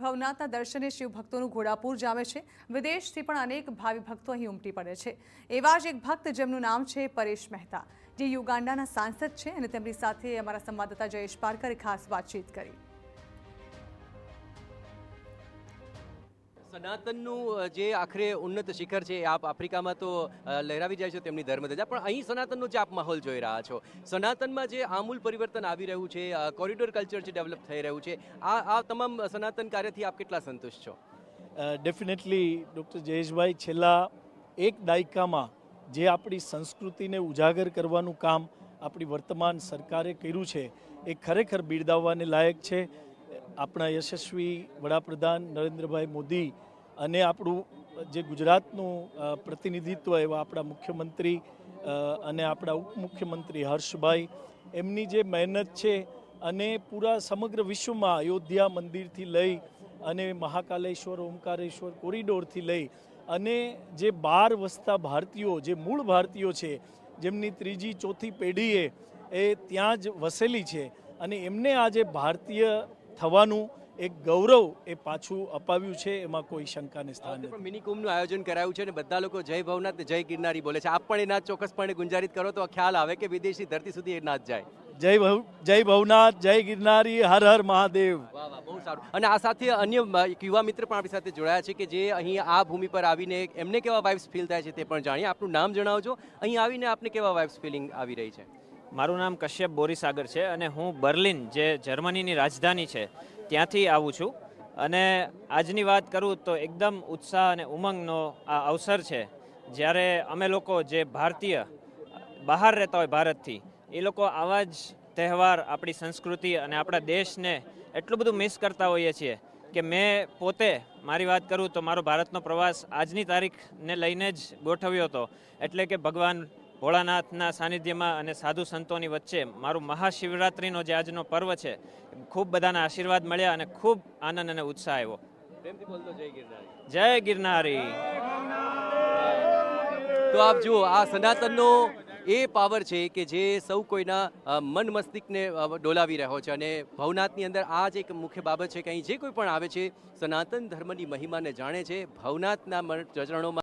ભવનાથના દર્શને શિવ ભક્તોનું ઘોડાપુર જામે છે। વિદેશથી પણ અનેક ભાવિ ભક્તો અહીં ઉમટી પડે છે। એવા જ એક ભક્ત જેમનું નામ છે પરેશ મહેતા, જે યુગાન્ડાના સાંસદ છે અને તેમની સાથે અમારા સંવાદદાતા જયેશ પારકરે ખાસ વાતચીત કરી। સનાતનનું જે આખરે ઉન્નત શિખર છે આપ આફ્રિકામાં તો લહેરાવી જાય છે તેમની ધર્મધજા, પણ અહીં સનાતનનો જે આપ માહોલ જોઈ રહ્યા છો, સનાતનમાં જે આમૂલ પરિવર્તન આવી રહ્યું છે, કોરિડોર કલ્ચર જે ડેવલપ થઈ રહ્યું છે, આ તમામ સનાતન કાર્યથી આપ કેટલા સંતુષ્ટ છો? ડેફિનેટલી ડૉક્ટર જયેશભાઈ, છેલ્લા એક દાયકામાં જે આપણી સંસ્કૃતિને ઉજાગર કરવાનું કામ આપણી વર્તમાન સરકારે કર્યું છે એ ખરેખર બિરદાવવાને લાયક છે। આપણા યશસ્વી વડાપ્રધાન નરેન્દ્રભાઈ મોદી અને આપણું જે ગુજરાતનું પ્રતિનિધિત્વ એવા આપણા મુખ્યમંત્રી અને આપણા ઉપમુખ્યમંત્રી હર્ષભાઈ, એમની જે મહેનત છે અને પૂરા સમગ્ર વિશ્વમાં અયોધ્યા મંદિરથી લઈ અને મહાકાલેશ્વર ઓમકારેશ્વર કોરિડોરથી લઈ અને જે 12 વસતા ભારતીયો, જે મૂળ ભારતીયો છે, જેમની ત્રીજી ચોથી પેઢીએ એ ત્યાં જ વસેલી છે અને એમને આજે ભારતીય થવાનું એક ગૌરવ એ પાછું અપાવ્યું છે, એમાં કોઈ શંકાને સ્થાન નથી। મિની કુંભનું આયોજન કરાયું છે અને બધા લોકો જય ભવનાથ જય ગિરનારી બોલે છે। આપ પણ એ નાદ ચોક્કસપણે ગુંજારિત કરો તો ખ્યાલ આવે કે વિદેશી ધરતી સુધી એ નાદ જાય। જય ભવનાથ જય ગિરનારી, હર હર મહાદેવ। વાહ વાહ, બહુ સારું। અને આ સાથે અન્ય યુવા મિત્ર પણ આપણી સાથે જોડાયા છે કે જે અહીં આ ભૂમિ પર આવીને એમને કેવા વાઇબ્સ ફીલ થાય છે તે પણ જાણીએ। આપનું નામ જણાવજો, અહીં આવીને આપને કેવા વાઇબ્સ ફિલિંગ આવી રહી છે? મારું નામ કશ્યપ બોરીસાગર છે અને હું બર્લિન, જે જર્મનીની રાજધાની છે, ત્યાંથી આવું છું। અને આજની વાત કરું તો એકદમ ઉત્સાહ અને ઉમંગનો આ અવસર છે, જ્યારે અમે લોકો જે ભારતીય બહાર રહેતા હોય ભારતથી, એ લોકો આવા જ તહેવાર, આપણી સંસ્કૃતિ અને આપણા દેશને એટલું બધું મિસ કરતા હોઈએ છીએ કે મેં પોતે મારી વાત કરું તો મારો ભારતનો પ્રવાસ આજની તારીખને લઈને જ ગોઠવ્યો હતો। એટલે કે ભગવાન ભોળાનાથના સાનિધ્યમાં અને સાધુ સંતોની વચ્ચે મારું મહાશિવરાત્રિનો જે આજનો પર્વ છે, ખૂબ બધાના આશીર્વાદ મળ્યા અને ખૂબ આનંદ અને ઉત્સાહ આવ્યો। જય ગિરનારી। તો આપ જુઓ, આ સનાતનનો એ પાવર છે કે જે સૌ કોઈના મન મસ્તિષ્કને ડોલાવી રહ્યો છે અને ભવનાથની અંદર આ જ એક મુખ્ય બાબત છે કે અહીં જે કોઈ પણ આવે છે સનાતન ધર્મની મહિમાને જાણે છે, ભવનાથના ચરણોમાં